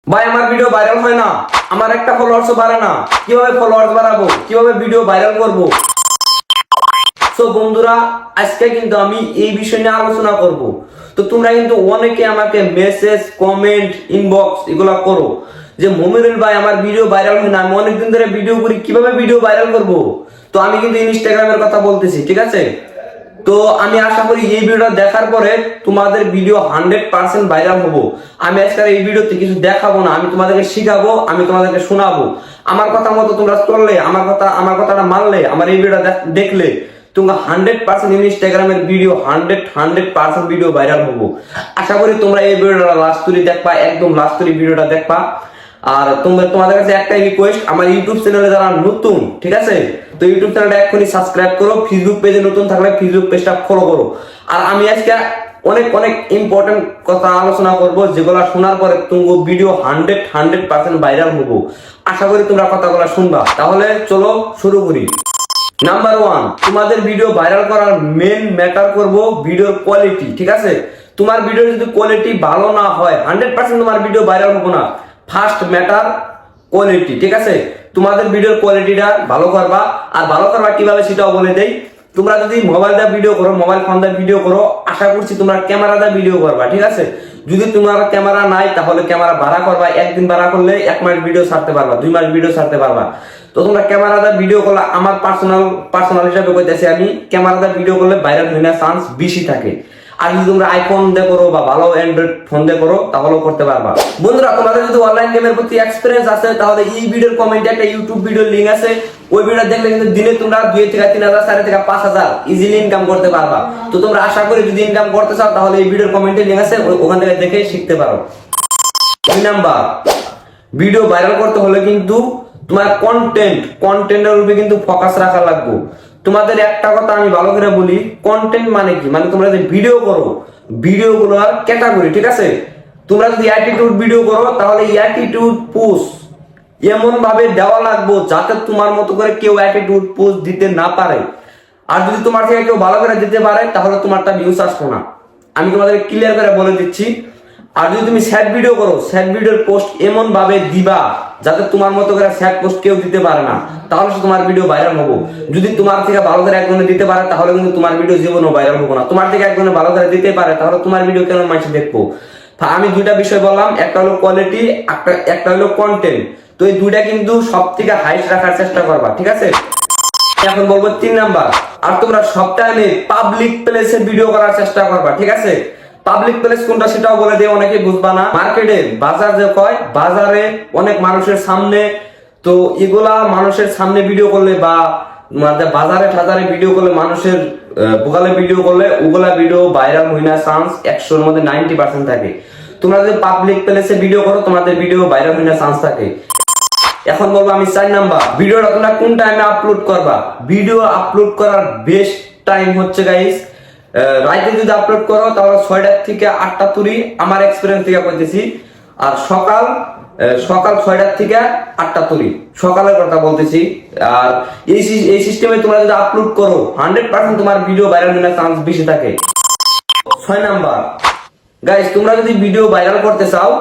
ভাই আমার video viral হয় না, আমার একটা ফলোয়ার্সও বাড়ে না, কিভাবে ফলোয়ার্স বাড়াবো, কিভাবে ভিডিও ভাইরাল করব। সো বন্ধুরা, আজকে কিন্তু আমি এই বিষয় নিয়ে আলোচনা করব। তো তোমরা কিন্তু অনেকে আমাকে মেসেজ, কমেন্ট, ইনবক্স এগুলা করো যে মমিনুল ভাই আমার ভিডিও ভাইরাল হয় না, আমি অনেকদিন ধরে ভিডিও করি, কিভাবে ভিডিও ভাইরাল করব। তো আমি কিন্তু ইনস্টাগ্রামের কথা বলতেছি, ঠিক আছে। তো আমি আশা করি এই ভিডিওটা দেখার পরে তোমাদের ভিডিও 100% ভাইরাল হবো। আমি আজকাল এই ভিডিওতে কিছু দেখাবো না, আমি তোমাদেরকে শিখাবো, আমি তোমাদেরকে শোনাবো। আমার কথা মতো তোমরা চললে, আমার কথাটা মানলে, আমার এই ভিডিওটা দেখলে তোমরা 100% ইনস্টাগ্রামের ভিডিও 100% ভিডিও ভাইরাল হবো। আশা করি তোমরা এই ভিডিওটা লাস্ট তুলি দেখবা, একদম লাস্ট তুলি ভিডিওটা দেখবা। আর তোমাদের কাছে একটাই রিকোয়েস্ট, আমার ইউটিউব চ্যানেলে যারা নতুন, ঠিক আছে, তো ইউটিউব চ্যানেলটা এখনই সাবস্ক্রাইব করো, ফেসবুক পেজে নতুন থাকলে ফেসবুক পেজটা ফলো করো। আর আমি আজকে অনেক অনেক ইম্পর্টেন্ট কথা আলোচনা করব, যেগুলো শোনার পরে তুমি ভিডিও 100% ভাইরাল হবো। আশা করি তোমরা কথাগুলো শুনবা। তাহলে চলো শুরু করি। নাম্বার 1, তোমাদের ভিডিও ভাইরাল করার মেন ম্যাটার করব ভিডিওর কোয়ালিটি, ঠিক আছে। তোমার ভিডিও যদি কোয়ালিটি ভালো না হয় 100% তোমার ভিডিও ভাইরাল হবে না। ফার্স্ট ম্যাটার কোয়ালিটি, ঠিক আছে। তোমাদের ভিডিওর কোয়ালিটিটা ভালো করবা। আর ভালো করবা কিভাবে সেটাও বলে দেই। তোমরা যদি মোবাইল দিয়ে ভিডিও করো, মোবাইল ফোন দিয়ে ভিডিও করো, আশা করছি তোমরা ক্যামেরা দিয়ে ভিডিও করবা, ঠিক আছে। যদি তোমার ক্যামেরা নাই তাহলে ক্যামেরা ভাড়া করবা। একদিন ভাড়া করলে 1 মাস ভিডিও ছাড়তে পারবা, 2 মাস ভিডিও ছাড়তে পারবা। তো তোমরা ক্যামেরা দিয়ে ভিডিও করলে, আমার পার্সোনাল হিসাবে কইতেছি আমি, ক্যামেরা দিয়ে ভিডিও করলে ভাইরাল হওয়ার চান্স বেশি থাকে। আর যদি তোমরা আইফোন দিয়ে করো বা ভালো অ্যান্ড্রয়েড ফোন দিয়ে করো তাহলেও করতে পারবা। বন্ধুরা, তোমাদের যদি অনলাইন গেমের প্রতি এক্সপেরিয়েন্স আছে তাহলে এই ভিডিওর কমেন্টে একটা ইউটিউব ভিডিওর লিংক আছে। ওই ভিডিও দেখলে কিন্তু দিনে তোমরা 2 থেকে 3,000, 4 থেকে 5,000 ইজিলি ইনকাম করতে পারবা। তো তোমরা আশা করি যদি ইনকাম করতে চাও তাহলে এই ভিডিওর কমেন্টে লিংক আছে, ওখান থেকে দেখে শিখতে পারো। 2 নাম্বার, ভিডিও ভাইরাল করতে হলে কিন্তু তোমার কন্টেন্টের উপরে কিন্তু ফোকাস রাখা লাগবে। তোমাদের একটা কথা আমি ভালো করে বলি, কন্টেন্ট মানে কি, মানে তোমরা যে ভিডিও করো, ভিডিওগুলোর ক্যাটাগরি, ঠিক আছে। তোমরা যদি অ্যাটিটিউড ভিডিও করো তাহলে অ্যাটিটিউড পোস্ট এমন ভাবে দেওয়া লাগবে যাতে তোমার মতো করে কেউ অ্যাটিটিউড পোস্ট দিতে না পারে। আর যদি তোমার থেকে কেউ ভালো করে দিতে পারে তাহলে তোমারটা ভিউজ আসবে না। আমি তোমাদের ক্লিয়ার করে বলে দিচ্ছি। আর যদি তুমি স্যাড ভিডিও করো, স্যাড ভিডিওর পোস্ট এমন ভাবে দিবা যাতে তোমার মতো করে স্যাড পোস্ট কেউ দিতে পারে না, তাহলে তোমার ভিডিও ভাইরাল হবো। যদি তোমার থেকে ভালো করে একজনে দিতে পারে তাহলে কিন্তু তোমার ভিডিও জীবনও ভাইরাল হবো না। তোমার থেকে একজনে ভালো করে দিতে পারে তাহলে তোমার ভিডিও কেন মানুষ দেখবো। আমি 2টা বিষয় বললাম, একটা হলো কোয়ালিটি, একটা হলো কন্টেন্ট। তো এই 2টা কিন্তু সব থেকে হাইস্ট রাখার চেষ্টা করবা, ঠিক আছে। এখন বলবো 3 নাম্বার, আর তোমরা সব টাইমে পাবলিক প্লেসে ভিডিও করার চেষ্টা করবা, ঠিক আছে। পাবলিক প্লেস কোনটা সেটাও বলে দিয়ে অনেকে বুঝবা না। মার্কেটে বাজার যে কয়, বাজারে অনেক মানুষের সামনে, তো এগুলা মানুষের সামনে ভিডিও করলে বা বাজারে ঠাজারে ভিডিও করলে, মানুষের বোকালে ভিডিও করলে ওগুলা ভিডিও ভাইরাল হই না চান্স 100-র মধ্যে 90% থাকে। তোমরা যদি পাবলিক প্লেসে ভিডিও করো তোমাদের ভিডিও ভাইরাল হই না চান্স থাকে। এখন বলবো আমি 4 নাম্বার, ভিডিওটা তোমরা কোন টাইমে আপলোড করবা। ভিডিও আপলোড করার বেস্ট টাইম হচ্ছে গাইস, রাইতে যদি আপলোড করো তাহলে 6টা থেকে 8টা তুরি, আমার এক্সপেরিয়েন্স থেকে বলতেছি। আর সকাল 6টা থেকে 8টা তুরি, সকালের কথা বলতেছি। আর এই সিস্টেমে তোমরা যদি আপলোড করো 100% তোমার ভিডিও ভাইরাল হওয়ার চান্স বেশি থাকে। 6 নাম্বার, গাইস তোমরা যদি ভিডিও ভাইরাল করতে চাও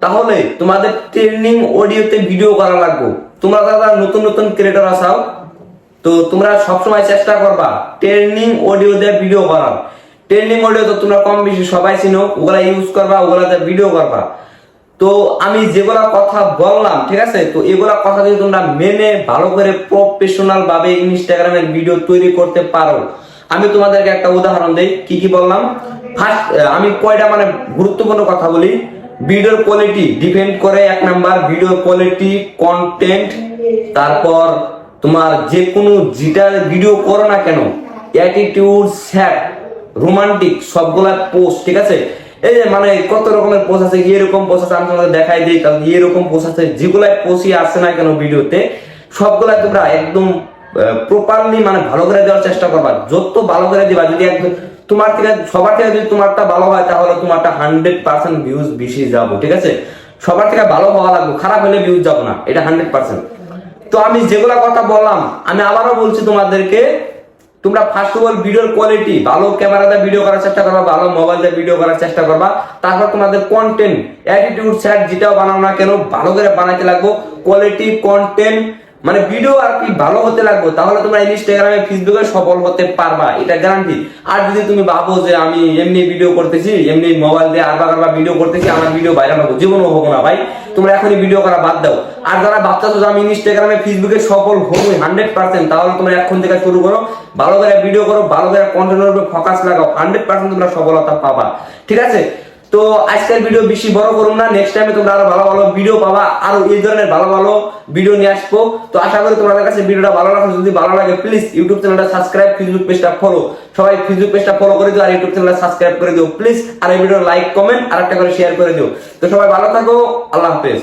তাহলে তোমাদের ট্রেন্ডিং অডিওতে ভিডিও করা লাগবে। তোমরা যারা নতুন নতুন ক্রিয়েটর আছো, তো তোমরা সবসময় চেষ্টা করবা ট্রেন্ডিং অডিও দিয়ে ভিডিও করার। ট্রেন্ডিং অডিও তো তোমরা কম বেশি সবাই চিনো, ওগুলা ইউজ করবা, ওগুলাতে ভিডিও করবা। তো আমি যেগুলা কথা বললাম, ঠিক আছে, তো এগুলা কথা যদি তোমরা মেনে ভালো করে প্রফেশনাল ভাবে ইনস্টাগ্রামের ভিডিও তৈরি করতে পারো, আমি তোমাদেরকে একটা উদাহরণ দেই কি কি বললাম। ফার্স্ট আমি কয়টা মানে গুরুত্বপূর্ণ কথা বলি। ভিডিওর কোয়ালিটি ডিপেন্ড করে 1 নাম্বার ভিডিওর কোয়ালিটি, কন্টেন্ট, তারপর তোমার যে কোনো যেটা ভিডিও করো না কেন, অ্যাটিটিউড, স্যাড, রোমান্টিক সবগুলা পোস্ট, ঠিক আছে। এই যে মানে কত রকমের পোস্ট আছে, এরকম পোস্ট আছে, আমি তোমাদের দেখাই দিই। তাহলে এরকম পোস্ট আছে, যেগুলাই পোস্টই আসছে না কেন ভিডিওতে, সবগুলা তোমরা একদম প্রপারলি মানে ভালো করে দেওয়ার চেষ্টা করবা। যত ভালো করে দিবা, যদি একদম তোমার থেকে সবার থেকে যদি তোমারটা ভালো হয় তাহলে তোমারটা 100% ভিউজ বেশি যাবো, ঠিক আছে। সবার থেকে ভালো হওয়া লাগবে, খারাপ হলে ভিউজ যাবো না, এটা 100%। তো আমি যেগুলা কথা বললাম আমি আবারও বলছি তোমাদেরকে, তোমরা ফার্স্ট অফ অল ভিডিওর কোয়ালিটি ভালো ক্যামেরাতে ভিডিও করার চেষ্টা করবা, ভালো মোবাইল দিয়ে ভিডিও করার চেষ্টা করবা। তারপর তোমাদের কন্টেন্ট অ্যাটিটিউড সেট যেটাও বানাও না কেন ভালো করে বানাইতে লাগবো। কোয়ালিটি কন্টেন্ট মানে ভিডিও আর কি ভালো হতে লাগবে, তাহলে তোমরা ইনস্টাগ্রামে ফেসবুকে সফল হতে পারবা, এটা গ্যারান্টি। আর যদি তুমি ভাবো যে আমি এমনি ভিডিও করতেছি, এমনি মোবাইল দিয়ে আরবা ভিডিও করতেছি, আমার ভিডিও ভাইরাল হবো, জীবনও হবো না ভাই, তোমরা এখনই ভিডিও করা বাদ দাও। আর যারা ভাবতেছো যে আমি ইনস্টাগ্রামে ফেসবুকে সফল হবো 100%, তাহলে তোমরা এখন থেকে শুরু করো, ভালো করে ভিডিও করো, ভালো করে কন্টেন্টের উপর ফোকাস লাগাও, 100% তোমরা সফলতা পাবা, ঠিক আছে? তো আজকের ভিডিও বেশি বড় করুন না, নেক্সট টাইমে তোমরা আরো ভালো ভালো ভিডিও পাবা, আরো এই ধরনের ভালো ভালো ভিডিও নিয়ে আসবো। তো আশা করি তোমাদের কাছে ভিডিওটা ভালো লাগে। যদি ভালো লাগে প্লিজ ইউটিউব চ্যানেলটা সাবস্ক্রাইব, ফেসবুক পেজটা ফলো, সবাই ফেসবুক পেজটা ফলো করে দিও আর ইউটিউব চ্যানেলটা সাবস্ক্রাইব করে দিও প্লিজ। আর এই ভিডিও লাইক কমেন্ট আর একটা করে শেয়ার করে দিও। তো সবাই ভালো থাকো, আল্লাহ হাফেজ।